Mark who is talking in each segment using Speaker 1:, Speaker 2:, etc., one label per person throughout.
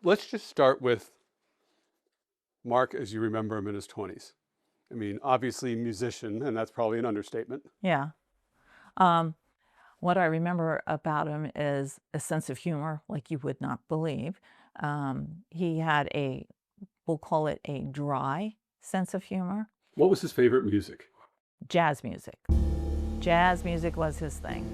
Speaker 1: let's just start with Mark as you remember him in his 20s. I mean, obviously musician, and that's probably an understatement.
Speaker 2: Yeah. Um, what I remember about him is a sense of humor like you would not believe. He had we'll call it a dry sense of humor.
Speaker 1: What was his favorite music?
Speaker 2: Jazz music. Jazz music was his thing.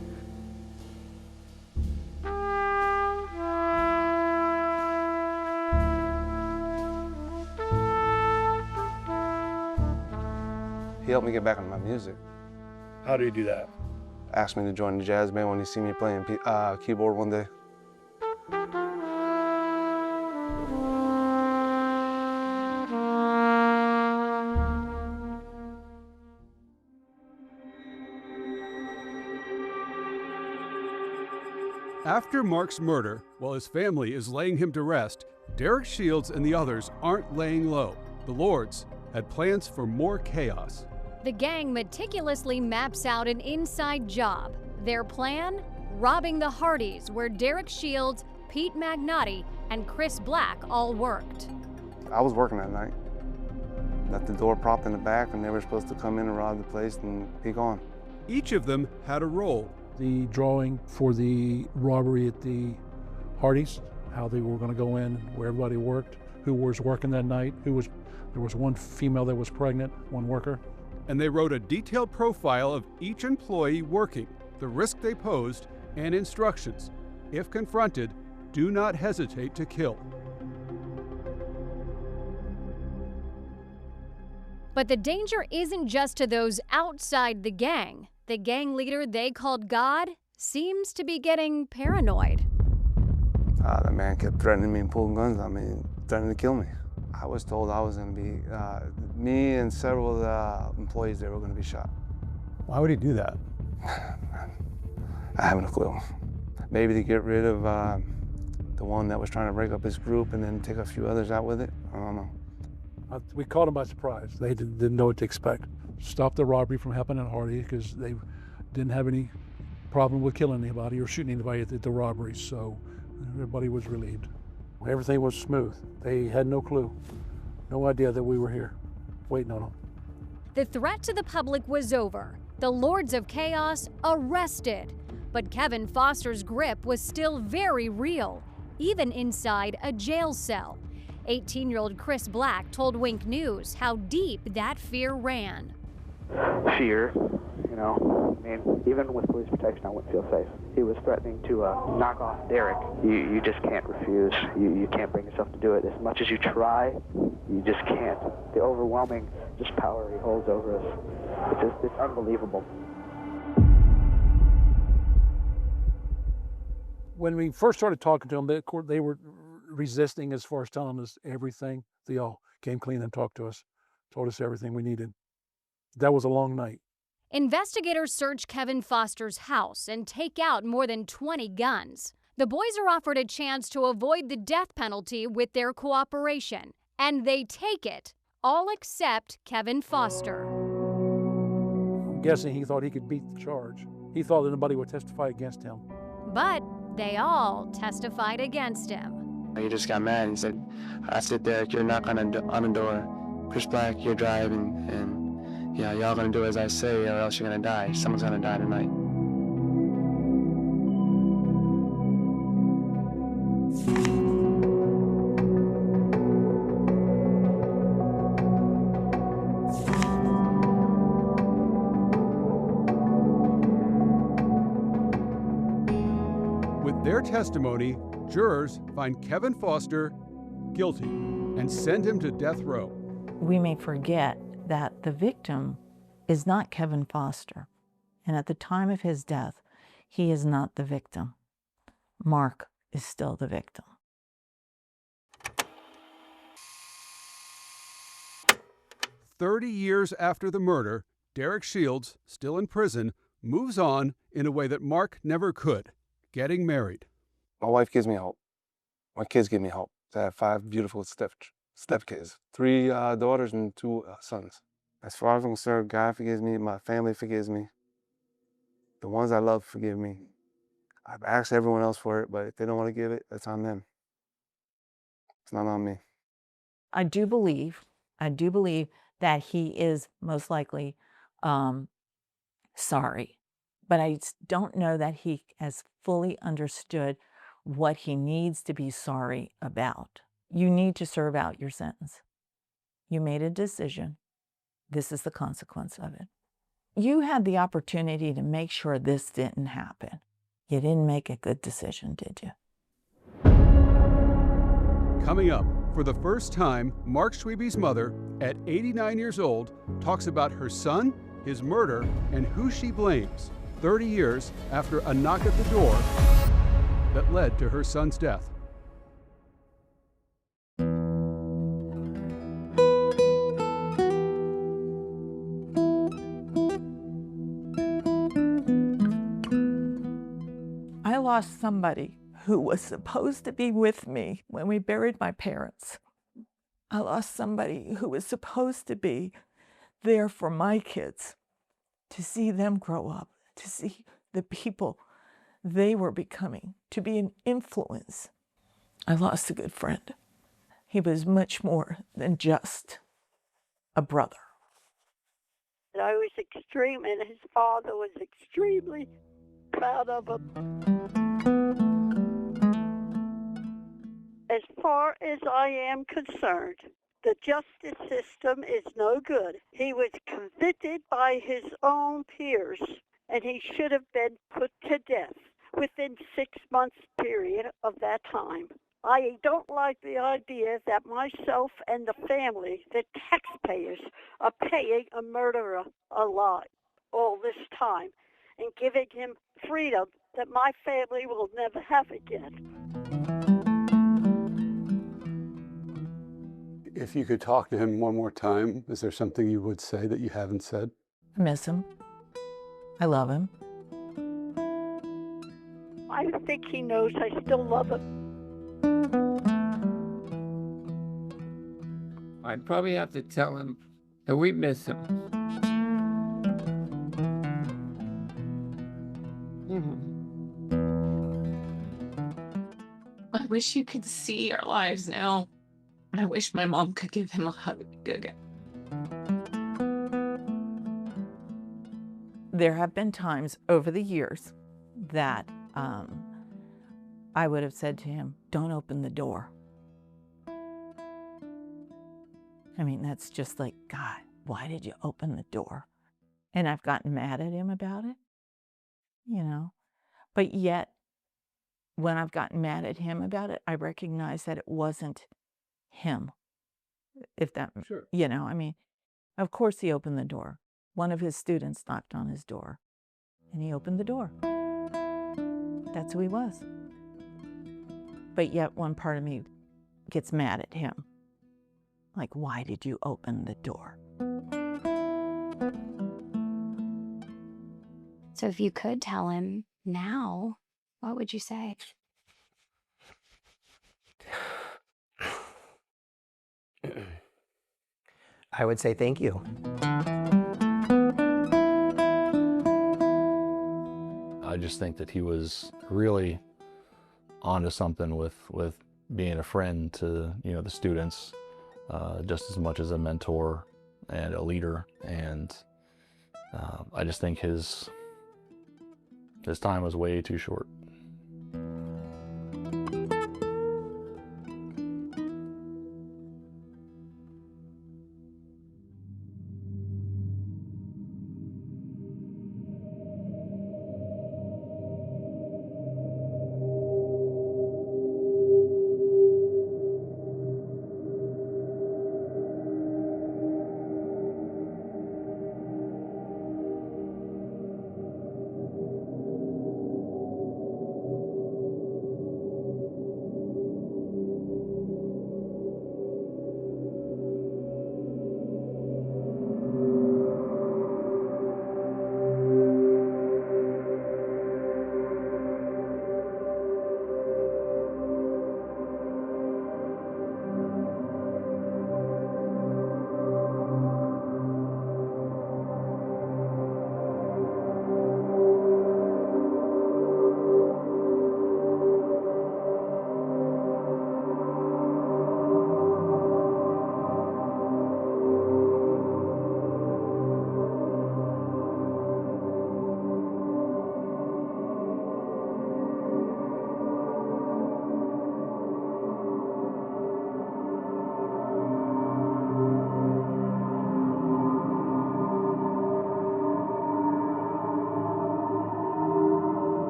Speaker 3: He helped me get back into my music.
Speaker 4: How do you do that?
Speaker 3: Asked me to join the jazz band when he see me playing keyboard one day.
Speaker 1: After Mark's murder, while his family is laying him to rest, Derek Shields and the others aren't laying low. The Lords had plans for more chaos.
Speaker 5: The gang meticulously maps out an inside job. Their plan? Robbing the Hardys, where Derek Shields, Pete Magnotti, and Chris Black all worked.
Speaker 3: I was working that night. Left the door propped in the back, and they were supposed to come in and rob the place and be gone.
Speaker 1: Each of them had a role.
Speaker 4: The drawing for the robbery at the Hardys, how they were going to go in, where everybody worked, who was working that night, there was one female that was pregnant, one worker.
Speaker 1: And they wrote a detailed profile of each employee working, the risk they posed, and instructions. If confronted, do not hesitate to kill.
Speaker 5: But the danger isn't just to those outside the gang. The gang leader they called God seems to be getting paranoid.
Speaker 3: The man kept threatening me and pulling guns on me, threatening to kill me. I was told I was going to be, me and several of the employees there were going to be shot.
Speaker 1: Why would he do that?
Speaker 3: I haven't a clue. Maybe to get rid of the one that was trying to break up his group and then take a few others out with it. I don't know.
Speaker 4: We caught them by surprise. They didn't know what to expect. Stopped the robbery from happening at Hardy because they didn't have any problem with killing anybody or shooting anybody at the robbery, so everybody was relieved. Everything was smooth. They had no clue, no idea that we were here, waiting on them.
Speaker 5: The threat to the public was over. The Lords of Chaos arrested. But Kevin Foster's grip was still very real, even inside a jail cell. 18-year-old Chris Black told Wink News how deep that fear ran.
Speaker 6: Fear, you know, I mean, even with police protection, I wouldn't feel safe. He was threatening to knock off Derek. You just can't refuse. You can't bring yourself to do it. As much as you try, you just can't. The overwhelming just power he holds over us, it's unbelievable.
Speaker 4: When we first started talking to them, they were resisting as far as telling us everything. They all came clean and talked to us, told us everything we needed. That was a long night.
Speaker 5: Investigators search Kevin Foster's house and take out more than 20 guns. The boys are offered a chance to avoid the death penalty with their cooperation, and they take it, all except Kevin Foster.
Speaker 4: I'm guessing he thought he could beat the charge. He thought that nobody would testify against him.
Speaker 5: But they all testified against him.
Speaker 7: He just got mad and said, I said, Derek, you're knocking on the door. Chris Black, you're driving, and yeah, y'all gonna do as I say or else you're gonna die. Someone's gonna die tonight.
Speaker 1: With their testimony, jurors find Kevin Foster guilty and send him to death row.
Speaker 2: We may forget that the victim is not Kevin Foster, and at the time of his death, he is not the victim. Mark is still the victim.
Speaker 1: "30 years after the murder, Derek Shields, still in prison, moves on in a way that Mark never could, getting married.
Speaker 3: My wife gives me hope. My kids give me hope. I have 5 beautiful stepkids, 3 daughters and 2 sons. As far as I'm concerned, God forgives me, my family forgives me. The ones I love forgive me. I've asked everyone else for it, but if they don't want to give it, that's on them. It's not on me.
Speaker 2: I do believe that he is most likely sorry, but I don't know that he has fully understood what he needs to be sorry about. You need to serve out your sentence. You made a decision. This is the consequence of it. You had the opportunity to make sure this didn't happen. You didn't make a good decision, did you?
Speaker 1: Coming up, for the first time, Mark Schwebes' mother, at 89 years old, talks about her son, his murder, and who she blames 30 years after a knock at the door that led to her son's death.
Speaker 2: I lost somebody who was supposed to be with me when we buried my parents. I lost somebody who was supposed to be there for my kids, to see them grow up, to see the people they were becoming, to be an influence. I lost a good friend. He was much more than just a brother.
Speaker 8: I was extreme, and his father was extremely proud of him. As far as I am concerned, the justice system is no good. He was convicted by his own peers, and he should have been put to death within 6 months period of that time. I don't like the idea that myself and the family, the taxpayers, are paying a murderer a lot all this time and giving him freedom that my family will never have again.
Speaker 1: If you could talk to him one more time, is there something you would say that you haven't said?
Speaker 2: I miss him. I love him.
Speaker 8: I think he knows I still love him.
Speaker 9: I'd probably have to tell him that we miss him.
Speaker 10: I wish you could see our lives now. I wish my mom could give him a hug again.
Speaker 2: There have been times over the years that I would have said to him, don't open the door. I mean, that's just like, God, why did you open the door? And I've gotten mad at him about it, you know. But yet, when I've gotten mad at him about it, I recognize that it wasn't him. If that,
Speaker 1: Sure.
Speaker 2: you know, I mean, of course he opened the door. One of his students knocked on his door, and he opened the door. That's who he was. But yet one part of me gets mad at him. Like, why did you open the door?
Speaker 11: So if you could tell him now, what would you say?
Speaker 12: I would say thank you.
Speaker 13: I just think that he was really onto something with being a friend to, you know, the students, just as much as a mentor and a leader. And I just think his time was way too short.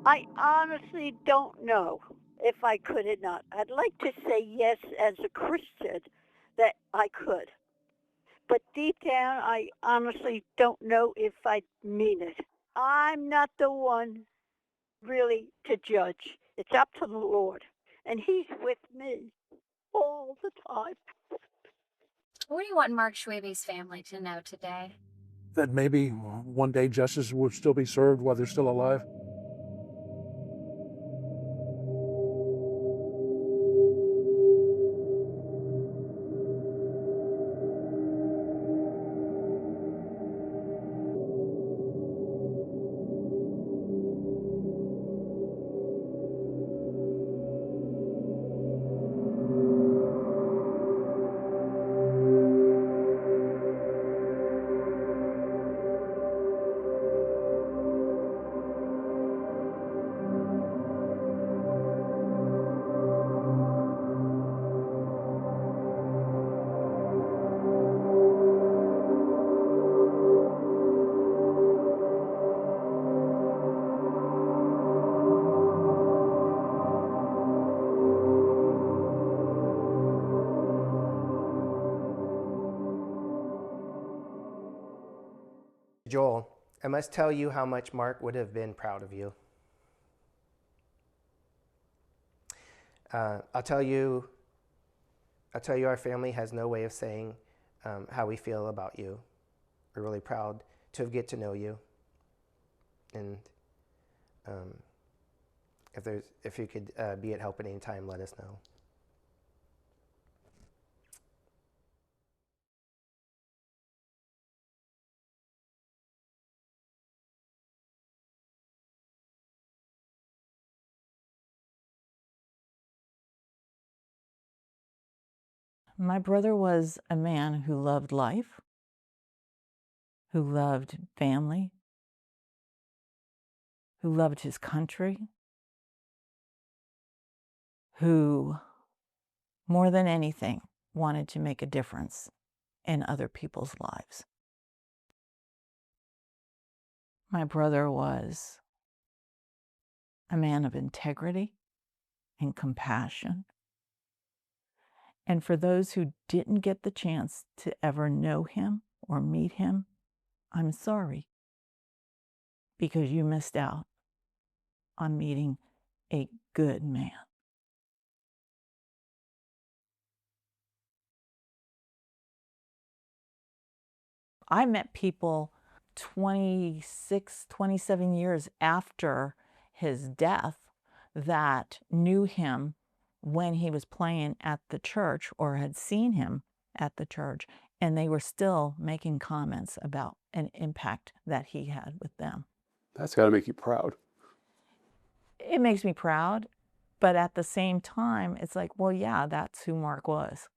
Speaker 8: I honestly don't know if I could or not. I'd like to say yes as a Christian that I could. But deep down, I honestly don't know if I mean it. I'm not the one really to judge. It's up to the Lord. And He's with me all the time.
Speaker 11: What do you want Mark Schwebes' family to know today?
Speaker 4: That maybe one day justice will still be served while they're still alive.
Speaker 12: Joel, I must tell you how much Mark would have been proud of you. I'll tell you our family has no way of saying how we feel about you. We're really proud to get to know you. And if you could be at help at any time, let us know.
Speaker 2: My brother was a man who loved life, who loved family, who loved his country, who, more than anything, wanted to make a difference in other people's lives. My brother was a man of integrity and compassion. And for those who didn't get the chance to ever know him or meet him, I'm sorry, because you missed out on meeting a good man. I met people 26, 27 years after his death that knew him when he was playing at the church or had seen him at the church, and they were still making comments about an impact that he had with them.
Speaker 1: That's got to make you proud.
Speaker 2: It makes me proud, but at the same time, it's like, well, yeah, that's who Mark was.